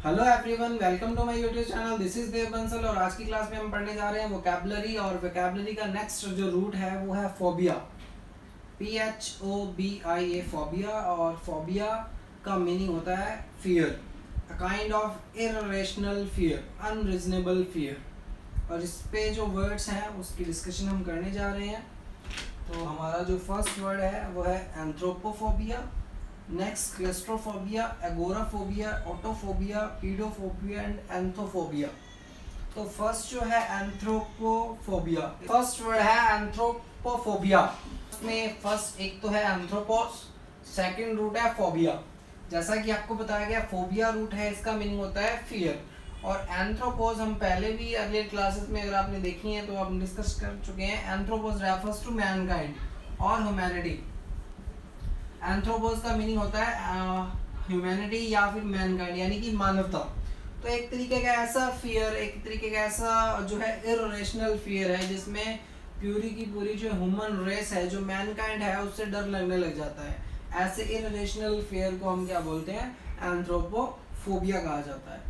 Hello everyone, welcome to my YouTube channel. This is Dev Bansal और आज की क्लास में हम पढ़ने जा रहे हैं वोकैबुलरी। और वोकैबुलरी का नेक्स्ट जो रूट है वो है फोबिया। PHOBIA, phobia. और फोबिया का मीनिंग होता है fear, a kind of irrational fear, unreasonable fear. और इस पे जो वर्ड्स हैं उसकी डिस्कशन हम करने जा रहे हैं। तो हमारा जो फर्स्ट वर्ड है वो है anthropophobia, next claustrophobia, agoraphobia, autophobia, pedophobia and anthophobia. तो फर्स्ट जो है एंथ्रोपोफोबिया, फर्स्ट वर्ड है एंथ्रोपोफोबिया। इसमें फर्स्ट एक तो है एंथ्रोपोस, सेकंड रूट है फोबिया। जैसा कि आपको बताया गया, फोबिया रूट है, इसका मीनिंग होता है फियर। और एंथ्रोपोस हम पहले भी अर्लियर क्लासेस में अगर आपने देखी है तो हम डिस्कस कर चुके हैं। एंथ्रोपोस रेफर्स टू मैनकाइंड और ह्यूमैनिटी। एंथ्रोपोस का मीनिंग होता है ह्यूमैनिटी या फिर मैनकाइंड, यानी कि मानवता। तो एक तरीके का ऐसा फियर, एक तरीके का ऐसा जो है इररेशनल फियर है जिसमें पूरी की पूरी जो ह्यूमन रेस है, जो मैनकाइंड है, उससे डर लगने लग जाता है। ऐसे इररेशनल फियर को हम क्या बोलते हैं? एंथ्रोपोफोबिया कहा जाता है।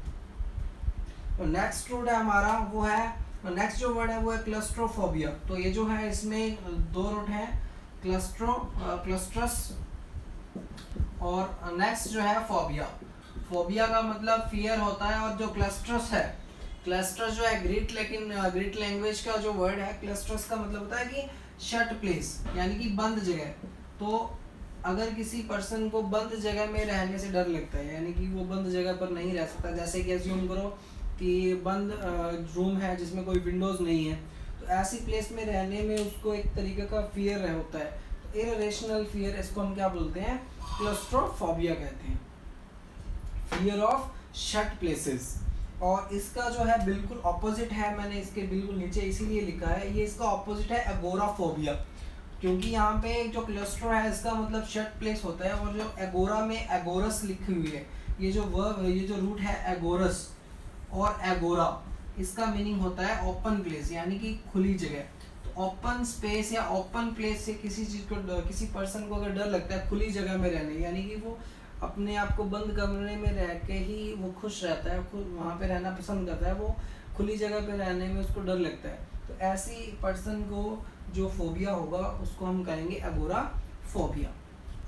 तो नेक्स्ट रूट है हमारा वो है, नेक्स्ट जो वर्ड है वो है क्लस्ट्रोफोबिया। तो ये जो है इसमें दो रूट है, क्लस्ट्रस और नेक्स्ट जो है फोबिया। फोबिया का मतलब फियर होता है, और जो क्लस्ट्रस है, क्लस्ट्रस जो है ग्रीक लैंग्वेज का जो वर्ड है, क्लस्ट्रस का मतलब होता है कि शट प्लेस, यानी कि बंद जगह। तो अगर किसी पर्सन को बंद जगह में रहने से डर लगता है, यानी कि वो बंद जगह पर नहीं रह सकता, जैसे कि अज्यूम करो कि बंद रूम है जिसमें कोई विंडोज नहीं है, तो ऐसी प्लेस में रहने में उसको एक तरीके का फियर होता है। तो इररेशनल फियर, इसको हम क्या बोलते हैं? क्लस्ट्रोफोबिया कहते हैं, फियर ऑफ शट प्लेसेस। और इसका जो है बिल्कुल ऑपोजिट है, मैंने इसके बिल्कुल नीचे इसीलिए लिखा है, ये इसका ऑपोजिट है एगोराफोबिया। क्योंकि यहाँ पे जो क्लस्ट्रो है इसका मतलब शट प्लेस होता है, और जो एगोरा में एगोरस लिखी हुई है, ये जो वर्ब, ये जो रूट है एगोरस और एगोरा, इसका मीनिंग होता है ओपन प्लेस, यानी कि खुली जगह। ओपन स्पेस या ओपन प्लेस से किसी चीज को, किसी पर्सन को अगर डर लगता है खुली जगह में रहने, यानी कि वो अपने आप को बंद कमरे में रह के ही वो खुश रहता है, खुद वहाँ पे रहना पसंद करता है, वो खुली जगह पे रहने में उसको डर लगता है। तो ऐसी पर्सन को जो फोबिया होगा उसको हम कहेंगे एगोराफोबिया।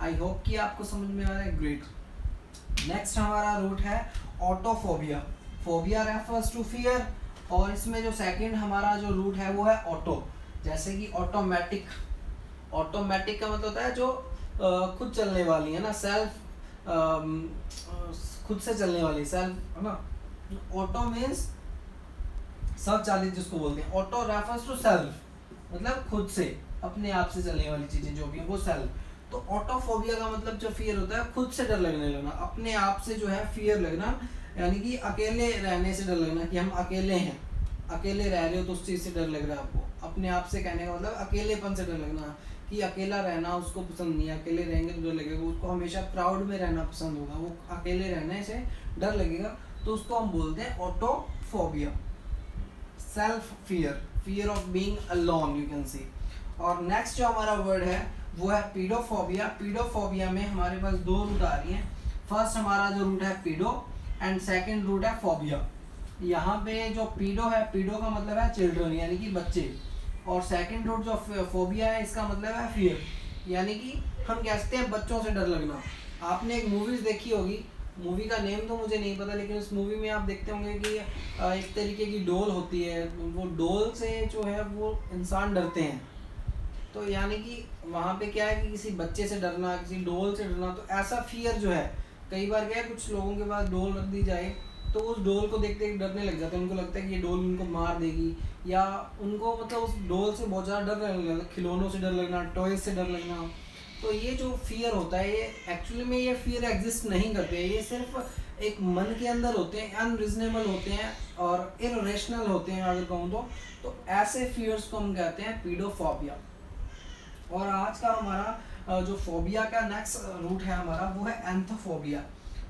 आई होप कि आपको समझ में आ रहा है। ग्रेट। नेक्स्ट हमारा रूट है ऑटोफोबिया। फोबिया रेफर्स टू फियर, और इसमें जो सेकंड हमारा जो रूट है वो है ऑटो। जैसे कि ऑटोमेटिक, ऑटोमेटिक का मतलब होता है जो खुद चलने वाली है ना, सेल्फ, खुद से चलने वाली, सेल्फ है ना। ऑटो मीन्स स्वचालित जिसको बोलते हैं। ऑटो रेफर्स टू सेल्फ, मतलब खुद से, अपने आप से चलने वाली चीजें जो भी है वो सेल्फ। तो ऑटोफोबिया का मतलब जो फियर होता है खुद से डर लगने लगना, अपने आप से जो है फियर लगना, यानी कि अकेले रहने से डर लगना, कि हम अकेले हैं, अकेले रह रहे हो तो उस चीज़ से डर लग रहा है आपको। अपने आप से कहने का मतलब अकेलेपन से डर लगना, कि अकेला रहना उसको पसंद नहीं है, अकेले रहेंगे तो डर लगेगा, उसको हमेशा क्राउड में रहना पसंद होगा, वो अकेले रहने से डर लगेगा, तो उसको हम बोलते हैं autophobia. Self fear, fear of being alone, you can see. और नेक्स्ट जो हमारा वर्ड है वो है पीडोफोबिया। पीडोफोबिया में हमारे पास दो रूट आ रही हैं। फर्स्ट हमारा जो रूट है पीडो, एंड सेकंड रूट है फोबिया। यहाँ पे जो पीडो है, पीडो का मतलब है चिल्ड्रन, यानी कि बच्चे। और सेकंड रूट जो फोबिया है, इसका मतलब है फियर, यानी कि हम कहते हैं बच्चों से डर लगना। आपने एक मूवीज देखी होगी, मूवी का नेम तो मुझे नहीं पता, लेकिन उस मूवी में आप देखते होंगे कि एक तरीके की डोल होती है, वो डोल से जो है वो इंसान डरते हैं। तो यानी कि वहाँ पे क्या है कि किसी बच्चे से डरना, किसी डोल से डरना, तो ऐसा फियर जो है, कई बार क्या है कुछ लोगों के पास डोल रख दी जाए तो उस डोल को देखते ही डरने लग जाते हैं, उनको लगता है कि ये डोल उनको मार देगी, या उनको मतलब उस डोल से बहुत ज़्यादा डर लगने लगता है, खिलौनों से डर लगना, टॉयज से डर लगना। तो ये जो फियर होता है, ये एक्चुअली में ये फियर एग्जिस्ट नहीं करते, ये सिर्फ एक मन के अंदर होते हैं, अनरीजनेबल होते हैं और इररेशनल होते हैं अगर कहूँ तो ऐसे फियर्स को हम कहते हैं पीडोफोबिया। और आज का हमारा जो फोबिया का नेक्स्ट रूट है हमारा वो है एंथोफोबिया।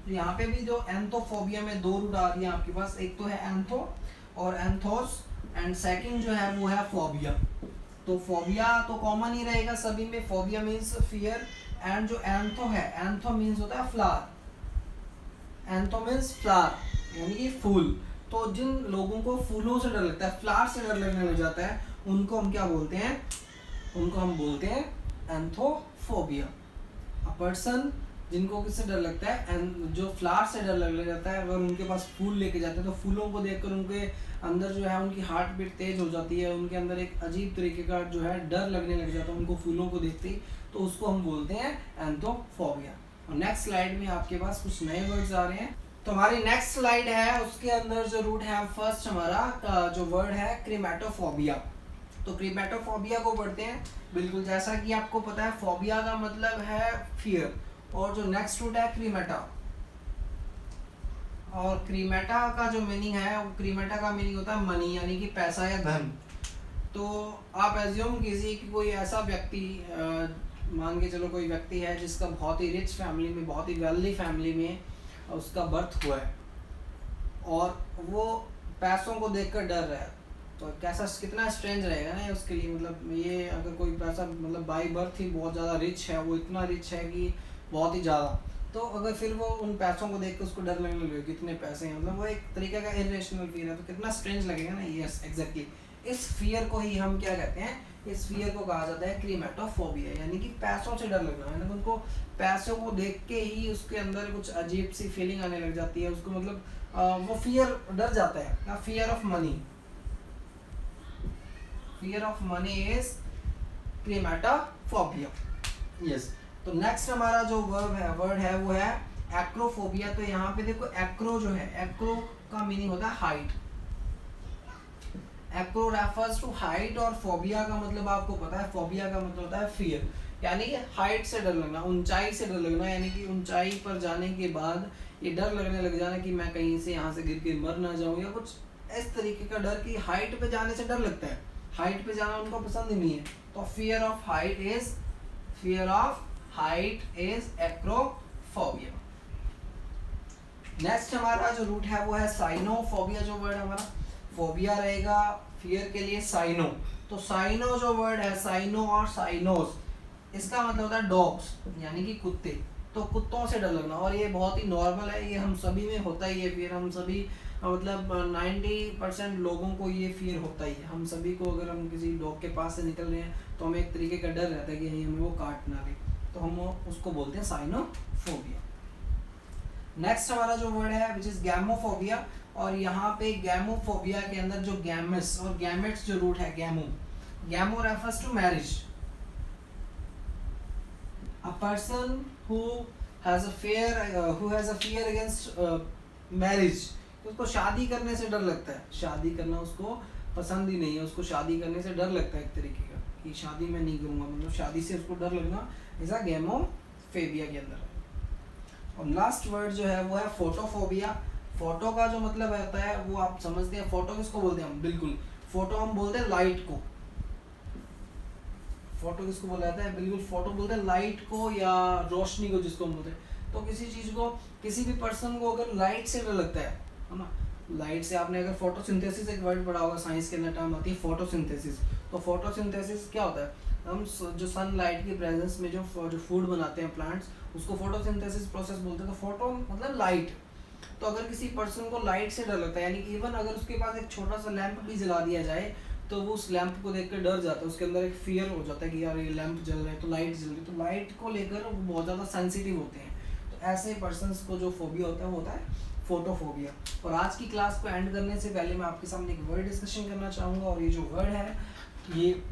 तो यहाँ पे भी जो एंथोफोबिया में दो रूट आ रही है आपके पास, एक तो है एंथो और एंथोस, एंड सेकंड जो है वो है फोबिया। तो फोबिया तो कॉमन ही रहेगा सभी में, फोबिया मीन्स फियर, एंड जो एंथो है, एंथो मीन्स होता है फ्लावर, एंथो मीन्स फ्लावर, यानी कि फूल। तो जिन लोगों को फूलों से डर लगता है, फ्लावर से डर लगने लग जाता है, उनको हम क्या बोलते हैं, उनको हम बोलते हैं एंथोफोबिया। अ पर्सन जिनको किससे डर लगता है, एंड जो फ्लावर से डर लगने जाता है, अगर उनके पास फूल लेके जाते हैं तो फूलों को देखकर उनके अंदर जो है उनकी हार्ट बीट तेज हो जाती है, उनके अंदर एक अजीब तरीके का जो है डर लगने लग जाता है उनको फूलों को देखते ही, तो उसको हम बोलते हैं एंथोफोबिया। और नेक्स्ट स्लाइड में आपके पास कुछ नए वर्ड्स आ रहे हैं। तो हमारी नेक्स्ट स्लाइड है, उसके अंदर जो रूट है, फर्स्ट हमारा जो वर्ड है क्रीमेटोफोबिया। तो क्रीमेटोफोबिया को पढ़ते हैं। बिल्कुल जैसा कि आपको पता है, फोबिया का मतलब है फियर, और जो नेक्स्ट रूट है क्रीमेटा, और क्रीमेटा का जो मीनिंग है, वो क्रीमेटा का मीनिंग होता है मनी, यानी कि पैसा या धन। तो आप एज्यूम कीजिए कि कोई ऐसा व्यक्ति, मान के चलो कोई व्यक्ति है जिसका बहुत ही रिच फैमिली में, बहुत ही वेल्दी फैमिली में उसका बर्थ हुआ है, और वो पैसों को देखकर डर रहा है, तो कैसा कितना स्ट्रेंज रहेगा ना उसके लिए। मतलब ये अगर कोई पैसा मतलब बाई बर्थ ही बहुत ज़्यादा रिच है, वो इतना रिच है कि बहुत ही ज़्यादा, तो अगर फिर वो उन पैसों को देख कर उसको डर लगने लगे, कितने पैसे हैं, मतलब वो एक तरीके का इरेशनल फील है, तो कितना स्ट्रेंज लगेगा ना। यस एग्जैक्टली, इस फियर को ही हम क्या कहते हैं, इस फियर को कहा जाता है क्रीमेटोफोबिया, यानी कि पैसों से डर लगना, यानी उनको पैसों को देख के ही उसके अंदर कुछ अजीब सी फीलिंग आने लग जाती है उसको, मतलब वो फियर, डर जाता है। Fear of money, fear of money is chrematophobia. Yes. तो नेक्स्ट हमारा जो वर्ड है वो है एक्रोफोबिया। तो यहाँ पे देखो, एक्रो जो है, एक्रो का मीनिंग होता है height. Acro refers to height, और फोबिया का मतलब आपको पता है, फोबिया का मतलब होता है फियर, यानी कि हाइट से डर लगना, ऊंचाई से डर लगना, यानी कि ऊंचाई पर जाने के बाद ये डर लगने लग जाना कि मैं कहीं से यहाँ से गिर के मर ना जाऊँ, या कुछ इस तरीके का डर कि हाइट पे जाने से डर लगता है, हाइट पे जाना उनको पसंद ही नहीं है। तो fear of height is acrophobia. Next हमारा जो रूट है वो है साइनोफोबिया। जो वर्ड हमारा फोबिया रहेगा फियर के लिए साइनो, तो साइनो जो वर्ड है, साइनो और साइनोस, इसका मतलब होता है डॉग्स, यानी कि कुत्ते। तो कुत्तों से डर लगना, और ये बहुत ही नॉर्मल है, ये हम सभी में होता ही है फिर, हम सभी मतलब 90% लोगों को ये फियर होता ही है। हम सभी को, अगर हम किसी डॉग के पास से निकल रहे हैं तो हमें एक तरीके का डर रहता है कि हमें वो काट ना ले, तो हम उसको बोलते हैं साइनोफोबिया। नेक्स्ट हमारा जो वर्ड है विच इज गैमोफोबिया, और यहाँ पे गैमोफोबिया के अंदर जो गैमेट्स और गैमेट्स जो रूट है, gamo refers to marriage. A person who has a fear against marriage, उसको शादी करने से डर लगता है, शादी करना उसको पसंद ही नहीं है, उसको शादी करने से डर लगता है एक तरीके का, कि शादी मैं नहीं करूँगा, मतलब शादी से उसको डर लगना, ऐसा गैमोफोबिया के अंदर है। और लास्ट वर्ड जो है वो है फोटोफोबिया। फोटो का जो मतलब रहता है वो आप समझते हैं, फोटो किसको बोलते हैं हम, बिल्कुल फोटो हम बोलते हैं लाइट को। फोटो किसको बोला जाता है, बिल्कुल फोटो बोलते हैं लाइट को या रोशनी को, जिसको हम बोलते हैं। तो किसी चीज को, किसी भी पर्सन को अगर लाइट से डर लगता है ना, लाइट से, आपने अगर फोटोसिंथेसिस एक वर्ड पढ़ा होगा, साइंस के अंदर टर्म आती है फोटोसिंथेसिस। तो फोटोसिंथेसिस क्या होता है, हम जो सनलाइट की प्रेजेंस में जो फूड बनाते हैं प्लांट्स, उसको फोटोसिंथेसिस प्रोसेस बोलते हैं। तो फोटो मतलब लाइट। तो अगर किसी पर्सन को लाइट से डर लगता है, यानी इवन अगर उसके पास एक छोटा सा लैंप भी जला दिया जाए तो वो उस लैंप को देखकर डर जाता है, उसके अंदर एक फियर हो जाता है कि यार ये लैंप जल रहा है, तो लाइट जल रही है, तो लाइट को लेकर वो बहुत ज़्यादा सेंसिटिव होते हैं। तो ऐसे पर्सन्स को जो फोबिया होता है वो होता है फोटोफोबिया। और आज की क्लास को एंड करने से पहले मैं आपके सामने एक वर्ड डिस्कशन करना चाहूँगा, और ये जो वर्ड है, ये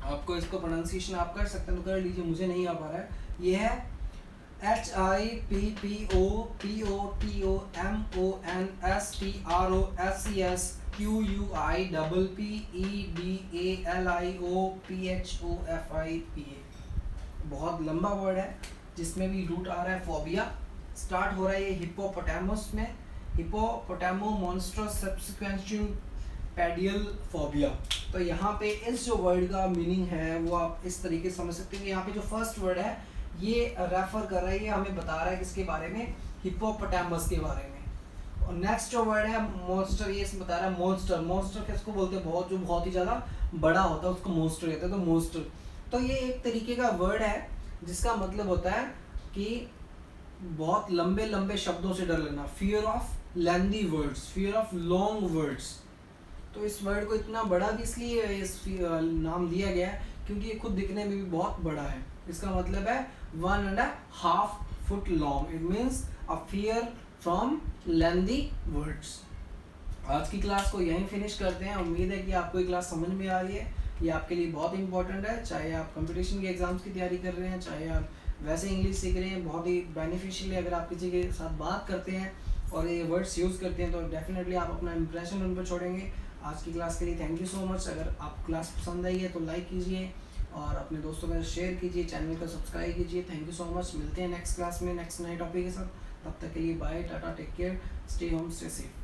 आपको इसको प्रोनाउंसिएशन आप कर सकते हैं तो कर लीजिए, मुझे नहीं आ पा रहा है। ये है HIPPOTOMONSTROPPEDALIOPHOFIPA। बहुत लंबा वर्ड है, जिसमें भी रूट आ रहा है फोबिया, स्टार्ट हो रहा है ये हिप्पोपोटामस में, हिप्पोपोटामो मॉन्स्ट्रस सब्सिक्वेंशियल पेडियल फोबिया। तो यहाँ पे इस जो वर्ड का मीनिंग है वो आप इस तरीके से समझ सकते हैं। यहाँ पे जो फर्स्ट वर्ड है ये रेफर कर रहा है, ये हमें बता रहा है किसके बारे में, हिप्पोपोटामस के बारे में। और नेक्स्ट जो वर्ड है मॉन्स्टर, ये बता रहा है मॉन्स्टर। मॉन्स्टर किसको बोलते हैं, बहुत जो बहुत ही ज़्यादा बड़ा होता है उसको मॉन्स्टर कहते हैं। तो मॉन्स्टर, तो ये एक तरीके का वर्ड है जिसका मतलब होता है कि बहुत लंबे लंबे शब्दों से डर लगना, fear of lengthy words, fear of long words. तो इस वर्ड को इतना बड़ा भी इसलिए नाम दिया गया है क्योंकि ये खुद दिखने में भी बहुत बड़ा है। इसका मतलब है 1.5 foot long. It means a fear from lengthy words. आज की क्लास को यहीं फिनिश करते हैं। उम्मीद है कि आपको ये क्लास समझ में आ रही है। ये आपके लिए बहुत इंपॉर्टेंट है, चाहे आप कंपटीशन के एग्जाम्स की तैयारी कर रहे हैं, चाहे आप वैसे इंग्लिश सीख रहे हैं। बहुत ही बेनिफिशियल है अगर आप किसी के साथ बात करते हैं और ये वर्ड्स यूज़ करते हैं तो डेफिनेटली आप अपना इंप्रेशन उन पर छोड़ेंगे। आज की क्लास के लिए थैंक यू सो मच। अगर आपको क्लास पसंद आई है तो लाइक कीजिए और अपने दोस्तों के साथ शेयर कीजिए, चैनल को सब्सक्राइब कीजिए। Thank you so much. मिलते हैं नेक्स्ट क्लास में नेक्स्ट नए टॉपिक के साथ। तब तक के लिए bye, tata, take care, stay home, stay safe.